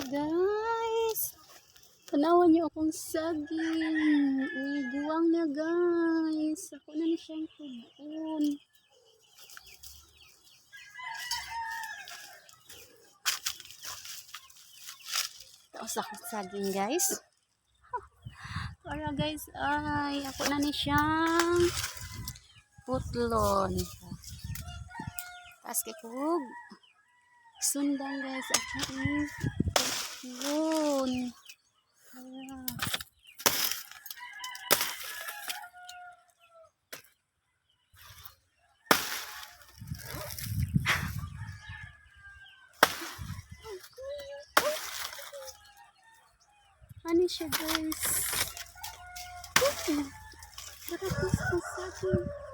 guys. Tanawan niyo akong saging. Uy, guwang na guys. Ako na ni siyang tugon. Taos akong saging guys. Para guys, ay ako na ni siyang putlon. Taas kay kog. Sundang guys ako putlon. Ano siya guys? Bakit gusto sa akin?